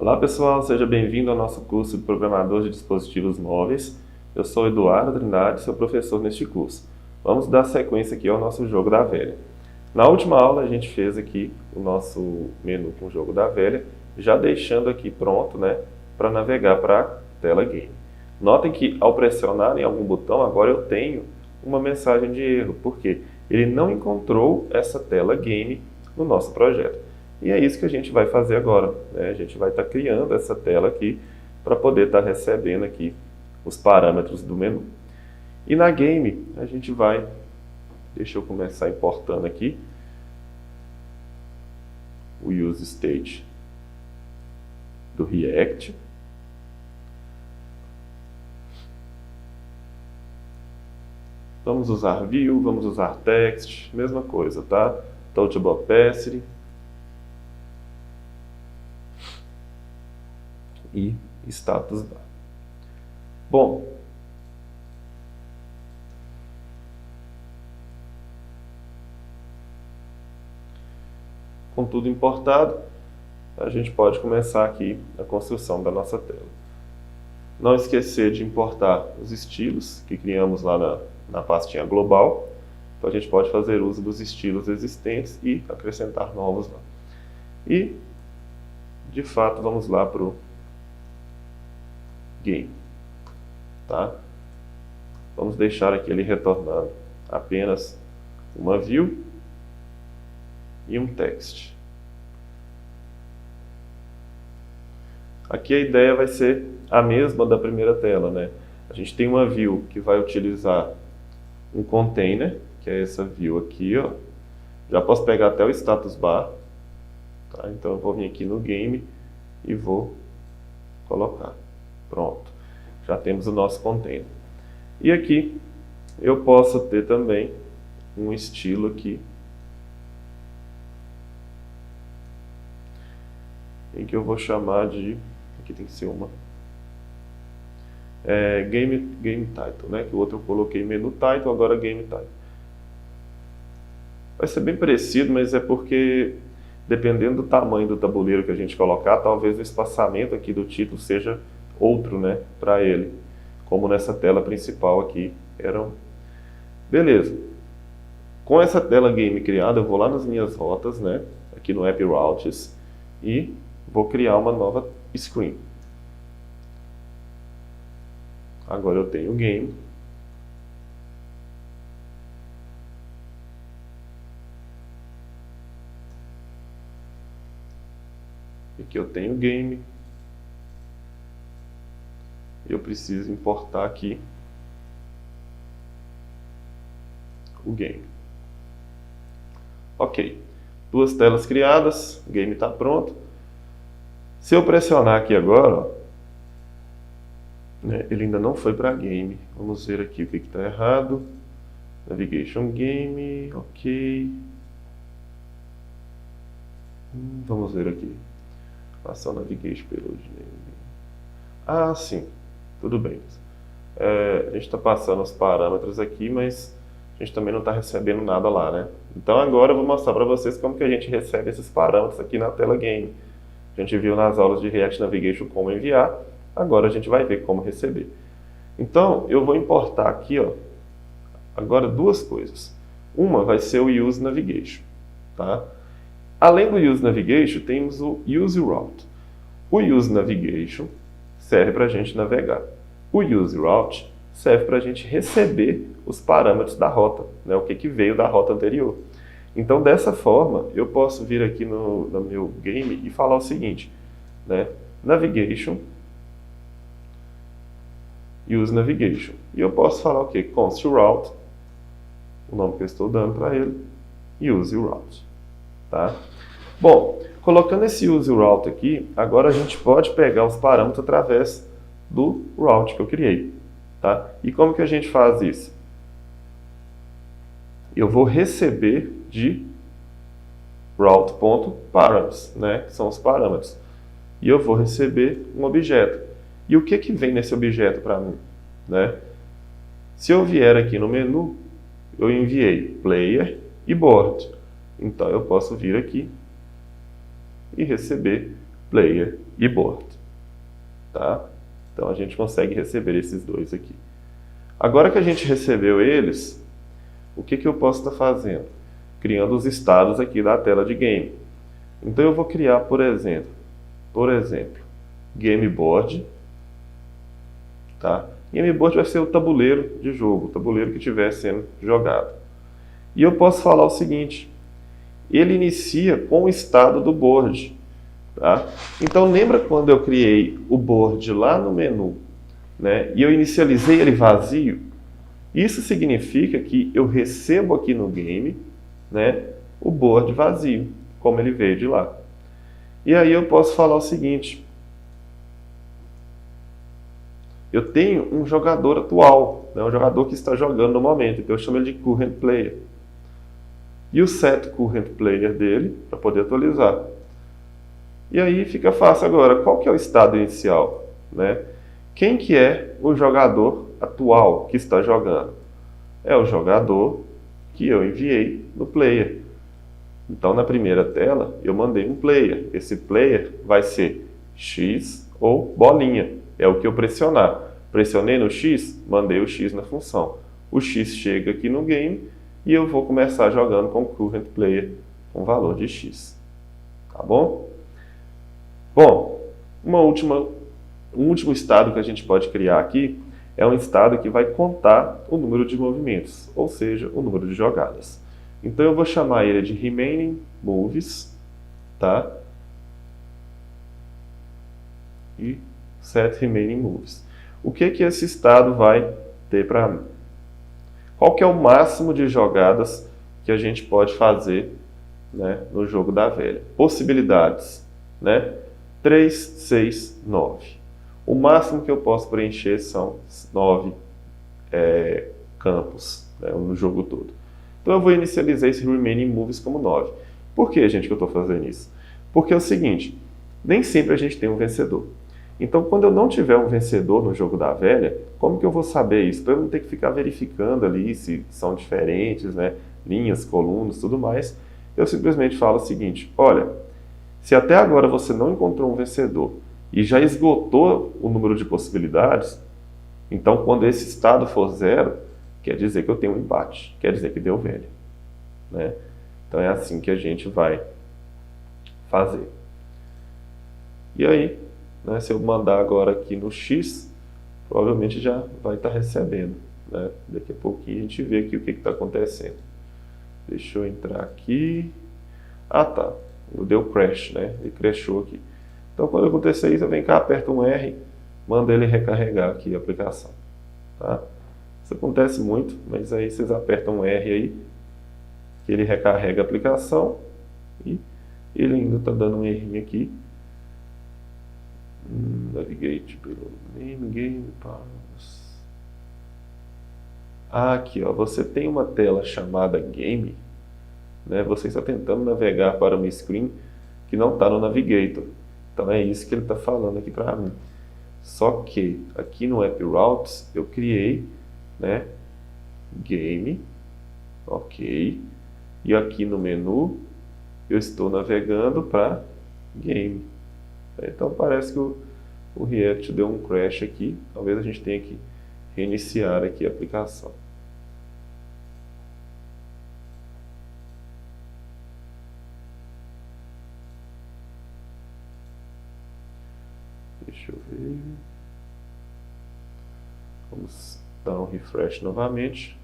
Olá pessoal, seja bem-vindo ao nosso curso de Programador de Dispositivos Móveis. Eu sou Eduardo Trindade, seu professor neste curso. Vamos dar sequência aqui ao nosso jogo da velha. Na última aula a gente fez aqui o nosso menu com o jogo da velha, já deixando aqui pronto, né, para navegar para a tela Game. Notem que ao pressionar em algum botão, agora eu tenho uma mensagem de erro, porque ele não encontrou essa tela Game no nosso projeto. E é isso que a gente vai fazer agora, né? A gente vai estar criando essa tela aqui para poder estar recebendo aqui os parâmetros do menu. E na Game a gente vai, deixa eu começar importando aqui, o useState do React. Vamos usar View, vamos usar Text, mesma coisa, tá? Touchable Opacity. E status bar. Bom, com tudo importado, a gente pode começar aqui a construção da nossa tela. Não esquecer de importar os estilos que criamos lá na pastinha global. Então a gente pode fazer uso dos estilos existentes e acrescentar novos lá. E, de fato, vamos lá para o Game, tá? Vamos deixar aqui ele retornando apenas uma view e um text. Aqui a ideia vai ser a mesma da primeira tela, né? A gente tem uma view que vai utilizar um container, que é essa view aqui, ó. Já posso pegar até o status bar, tá? Então eu vou vir aqui no Game e vou colocar. Pronto, já temos o nosso container. E aqui eu posso ter também um estilo aqui, em que eu vou chamar de, aqui tem que ser uma game title, né? Que o outro eu coloquei menu title, agora game title. Vai ser bem parecido, mas é porque dependendo do tamanho do tabuleiro que a gente colocar, talvez o espaçamento aqui do título seja outro, né, para ele, como nessa tela principal aqui eram. Beleza. Com essa tela Game criada, eu vou lá nas minhas rotas, né, aqui no App Routes, e vou criar uma nova screen. Agora eu tenho o Game. Aqui eu tenho o Game. Eu preciso importar aqui o Game. Ok. Duas telas criadas, o Game está pronto. Se eu pressionar aqui agora, ó, né, ele ainda não foi para Game. Vamos ver aqui o que está errado. Navigation Game, ok. Vamos ver aqui. Passar o Navigation pelo Game. Ah, sim. Tudo bem. A gente está passando os parâmetros aqui, mas a gente também não está recebendo nada lá, né? Então agora eu vou mostrar para vocês como que a gente recebe esses parâmetros aqui na tela Game. A gente viu nas aulas de React Navigation como enviar, agora a gente vai ver como receber. Então eu vou importar aqui, ó, agora duas coisas. Uma vai ser o Use Navigation, tá? Além do Use Navigation, temos o Use Route. O Use Navigation serve para a gente navegar. O Use Route serve para a gente receber os parâmetros da rota, né, o que veio da rota anterior. Então, dessa forma, eu posso vir aqui no meu Game e falar o seguinte, né, Navigation, Use Navigation. E eu posso falar o quê? Const Route, o nome que eu estou dando para ele, Use Route. Tá? Bom, colocando esse Use Route aqui, agora a gente pode pegar os parâmetros através do route que eu criei. Tá? E como que a gente faz isso? Eu vou receber de route.parameters, né? Que são os parâmetros. E eu vou receber um objeto. E o que vem nesse objeto para mim? Né? Se eu vier aqui no menu, eu enviei player e board. Então eu posso vir aqui e receber player e board, tá? Então a gente consegue receber esses dois aqui. Agora que a gente recebeu eles, o que eu posso estar fazendo? Criando os estados aqui da tela de game. Então eu vou criar, por exemplo, game board, tá? Game board vai ser o tabuleiro de jogo, o tabuleiro que estiver sendo jogado. E eu posso falar o seguinte: ele inicia com o estado do board, tá? Então lembra quando eu criei o board lá no menu, né? E eu inicializei ele vazio? Isso significa que eu recebo aqui no game, né, o board vazio, como ele veio de lá. E aí eu posso falar o seguinte: eu tenho um jogador atual, né, um jogador que está jogando no momento, então eu chamo ele de current player. E o set current player dele, para poder atualizar. E aí fica fácil agora, qual que é o estado inicial, né? Quem que é o jogador atual que está jogando? É o jogador que eu enviei no player. Então, na primeira tela, eu mandei um player. Esse player vai ser X ou bolinha. É o que eu pressionar. Pressionei no X, mandei o X na função. O X chega aqui no game e eu vou começar jogando com o current player com valor de X. Tá bom? Bom, um último estado que a gente pode criar aqui é um estado que vai contar o número de movimentos, ou seja, o número de jogadas. Então eu vou chamar ele de remaining moves, tá? E set remaining moves. O que esse estado vai ter para mim? Qual que é o máximo de jogadas que a gente pode fazer, né, no jogo da velha? Possibilidades, né? 3, 6, 9. O máximo que eu posso preencher são 9 campos, né, no jogo todo. Então eu vou inicializar esse remaining moves como 9. Por que, gente, que eu estou fazendo isso? Porque é o seguinte: nem sempre a gente tem um vencedor. Então, quando eu não tiver um vencedor no jogo da velha, como que eu vou saber isso? Para eu não ter que ficar verificando ali se são diferentes, né, linhas, colunas, tudo mais. Eu simplesmente falo o seguinte: olha, se até agora você não encontrou um vencedor e já esgotou o número de possibilidades, então quando esse estado for 0, quer dizer que eu tenho um empate, quer dizer que deu velha, né? Então é assim que a gente vai fazer. E aí, né, se eu mandar agora aqui no X, provavelmente já vai estar recebendo, né? Daqui a pouquinho a gente vê aqui o que está acontecendo. Deixa eu entrar aqui. Ah, tá. Deu crash, né? Ele crashou aqui. Então, quando acontecer isso, eu venho cá, aperto um R, mando ele recarregar aqui a aplicação, tá? Isso acontece muito, mas aí vocês apertam um R aí, que ele recarrega a aplicação e ele ainda está dando um errinho aqui. Navigate pelo name, game, pass. Aqui, ó, você tem uma tela chamada game, né? Você está tentando navegar para uma screen que não está no Navigator. Então é isso que ele está falando aqui para mim. Só que aqui no App Routes eu criei, né, game, ok, e aqui no menu eu estou navegando para game. Então parece que o React deu um crash aqui. Talvez a gente tenha que reiniciar aqui a aplicação. Deixa eu ver. Vamos dar um refresh novamente.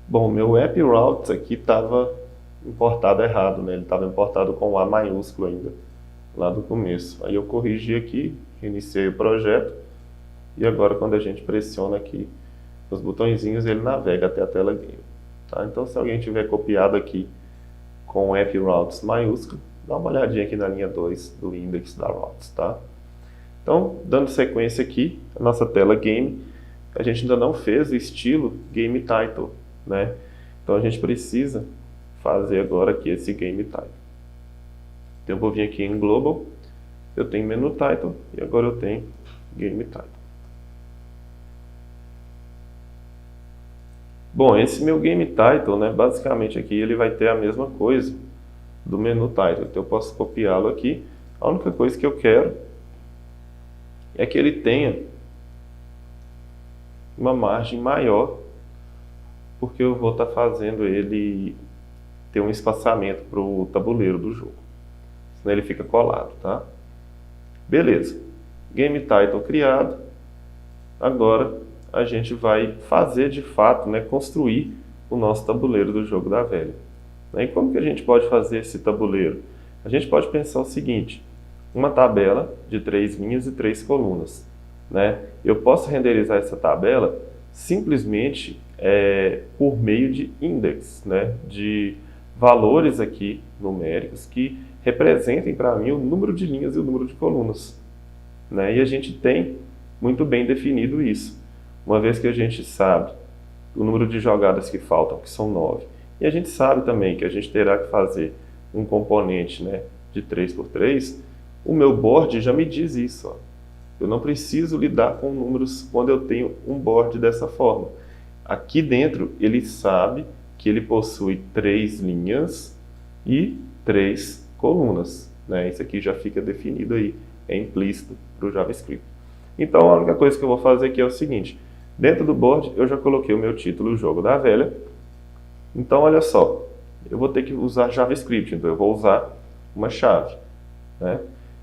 Bom, meu App Routes aqui estava importado errado, né? Ele estava importado com A maiúsculo ainda, lá do começo. Aí eu corrigi aqui, reiniciei o projeto, e agora quando a gente pressiona aqui os botõezinhos, ele navega até a tela game. Tá? Então, se alguém tiver copiado aqui com App Routes maiúsculo, dá uma olhadinha aqui na linha 2 do index da Routes, tá? Então, dando sequência aqui, a nossa tela game, a gente ainda não fez o estilo Game Title, né? Então, a gente precisa fazer agora aqui esse Game Title. Então, eu vou vir aqui em Global, eu tenho Menu Title e agora eu tenho Game Title. Bom, esse meu Game Title, né, basicamente aqui ele vai ter a mesma coisa do menu Title. Então eu posso copiá-lo aqui. A única coisa que eu quero é que ele tenha uma margem maior, porque eu vou estar fazendo ele ter um espaçamento para o tabuleiro do jogo. Senão ele fica colado, tá? Beleza. Game Title criado. Agora a gente vai fazer de fato, né, construir o nosso tabuleiro do jogo da velha. E como que a gente pode fazer esse tabuleiro? A gente pode pensar o seguinte: uma tabela de 3 linhas e 3 colunas. Né? Eu posso renderizar essa tabela simplesmente por meio de index, né? De valores aqui numéricos que representem para mim o número de linhas e o número de colunas. Né? E a gente tem muito bem definido isso, uma vez que a gente sabe o número de jogadas que faltam, que são 9. E a gente sabe também que a gente terá que fazer um componente, né, de 3x3, o meu board já me diz isso. Ó. Eu não preciso lidar com números quando eu tenho um board dessa forma. Aqui dentro ele sabe que ele possui 3 linhas e 3 colunas. Né? Isso aqui já fica definido aí, é implícito para o JavaScript. Então a única coisa que eu vou fazer aqui é o seguinte: dentro do board eu já coloquei o meu título, o jogo da velha. Então olha só, eu vou ter que usar JavaScript, então eu vou usar uma chave. Né?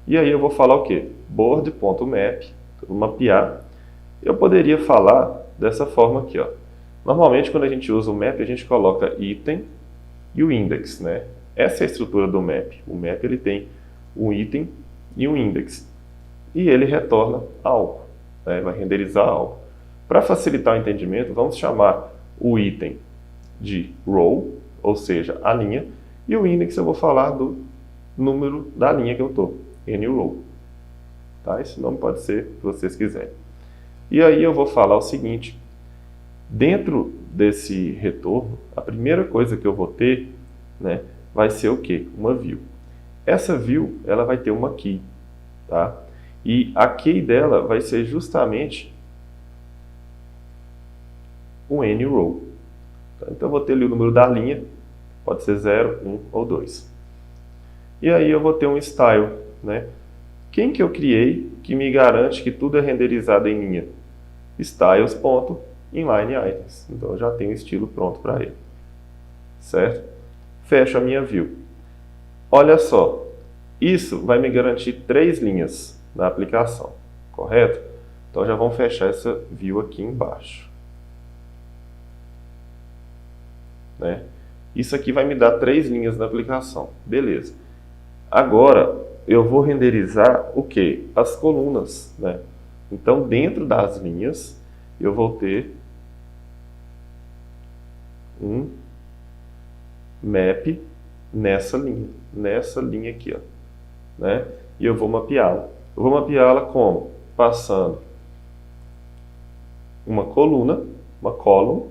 E aí eu vou falar o quê? Board.map, mapear. Eu poderia falar dessa forma aqui. Ó. Normalmente quando a gente usa o map, a gente coloca item e o index. Né? Essa é a estrutura do map. O map ele tem um item e um index. E ele retorna algo, né? Vai renderizar algo. Para facilitar o entendimento, vamos chamar o item de row, ou seja, a linha, e o index eu vou falar do número da linha que eu estou, nrow. Tá? Esse nome pode ser se vocês quiserem. E aí eu vou falar o seguinte: dentro desse retorno, a primeira coisa que eu vou ter, né, vai ser o quê? Uma view. Essa view ela vai ter uma key, tá? E a key dela vai ser justamente um nrow. Então eu vou ter ali o número da linha, pode ser 0, 1 ou 2. E aí eu vou ter um style. Né? Quem que eu criei que me garante que tudo é renderizado em linha? Styles.inlineItems. Então eu já tenho o estilo pronto para ele. Certo? Fecho a minha view. Olha só, isso vai me garantir 3 linhas na aplicação, correto? Então já vamos fechar essa view aqui embaixo. Né? Isso aqui vai me dar 3 linhas na aplicação. Beleza. Agora eu vou renderizar o quê? As colunas. Né? Então dentro das linhas eu vou ter um map nessa linha aqui. Ó. Né? E eu vou mapeá-la. Eu vou mapeá-la como? Passando uma coluna, uma column,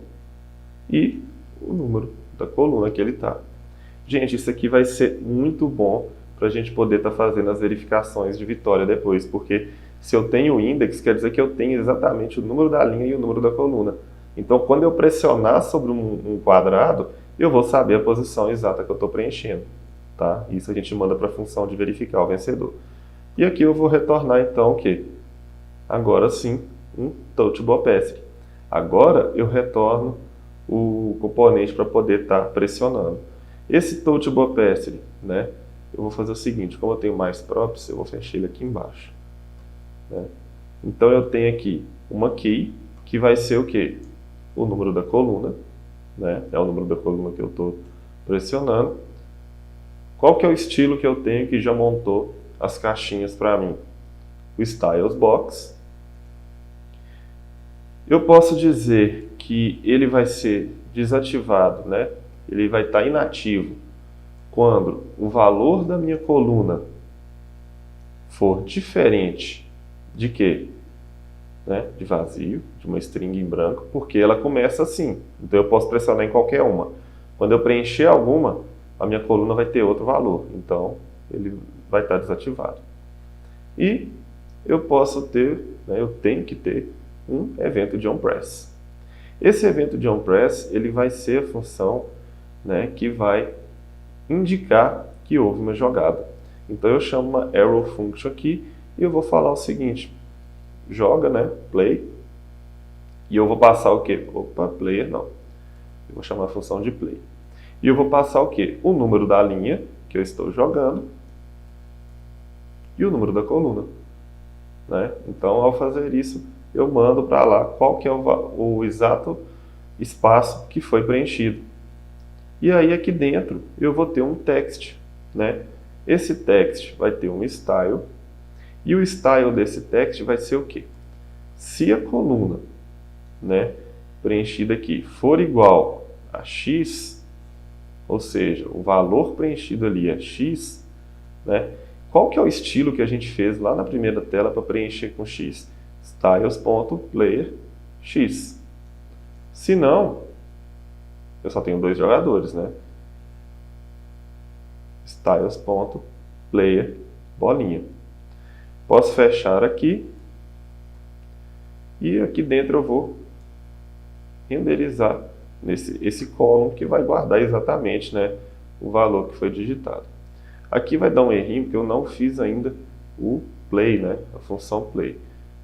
e o número da coluna que ele está. Gente, isso aqui vai ser muito bom para a gente poder estar fazendo as verificações de vitória depois, porque se eu tenho o index, quer dizer que eu tenho exatamente o número da linha e o número da coluna. Então, quando eu pressionar sobre um quadrado, eu vou saber a posição exata que eu estou preenchendo. Tá? Isso a gente manda para a função de verificar o vencedor. E aqui eu vou retornar então o quê? Agora sim, um touchable opacity. Agora eu retorno o componente para poder estar pressionando. Esse touchable opacity, né? Eu vou fazer o seguinte: como eu tenho mais props, eu vou fechar ele aqui embaixo. Né? Então eu tenho aqui uma key que vai ser o quê? O número da coluna, né? É o número da coluna que eu estou pressionando. Qual que é o estilo que eu tenho que já montou as caixinhas para mim? O Styles Box. Eu posso dizer que ele vai ser desativado, né? Ele vai estar inativo quando o valor da minha coluna for diferente de quê? Né? De vazio, de uma string em branco, porque ela começa assim. Então eu posso pressionar em qualquer uma. Quando eu preencher alguma, a minha coluna vai ter outro valor. Então ele vai estar desativado. E eu posso ter, né, eu tenho que ter um evento de onPress. Esse evento de onPress, ele vai ser a função, né, que vai indicar que houve uma jogada. Então eu chamo uma arrow function aqui e eu vou falar o seguinte: joga, né, play, e eu vou passar o quê? Opa, player não. Eu vou chamar a função de play. E eu vou passar o quê? O número da linha que eu estou jogando e o número da coluna, né? Então, ao fazer isso, eu mando para lá qual que é o exato espaço que foi preenchido. E aí, aqui dentro, eu vou ter um text, né? Esse text vai ter um style, e o style desse text vai ser o quê? Se a coluna, né, preenchida aqui for igual a x, ou seja, o valor preenchido ali é x, né? Qual que é o estilo que a gente fez lá na primeira tela para preencher com x? Styles.playerX. Se não, eu só tenho dois jogadores, né? Styles.player bolinha. Posso fechar aqui e aqui dentro eu vou renderizar esse column que vai guardar exatamente, né, o valor que foi digitado. Aqui vai dar um errinho porque eu não fiz ainda o play, né, a função play.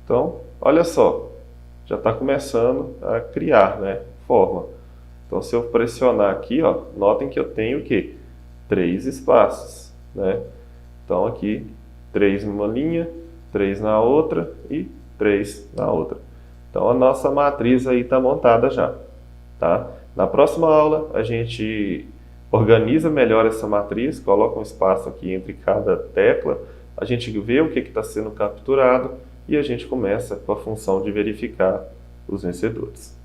Então, olha só, já está começando a criar, né, forma. Então, se eu pressionar aqui, ó, notem que eu tenho o quê? 3 espaços, né? Então, aqui, 3 numa linha, 3 na outra e 3 na outra. Então, a nossa matriz aí está montada já, tá? Na próxima aula, a gente organiza melhor essa matriz, coloca um espaço aqui entre cada tecla, a gente vê o que está sendo capturado e a gente começa com a função de verificar os vencedores.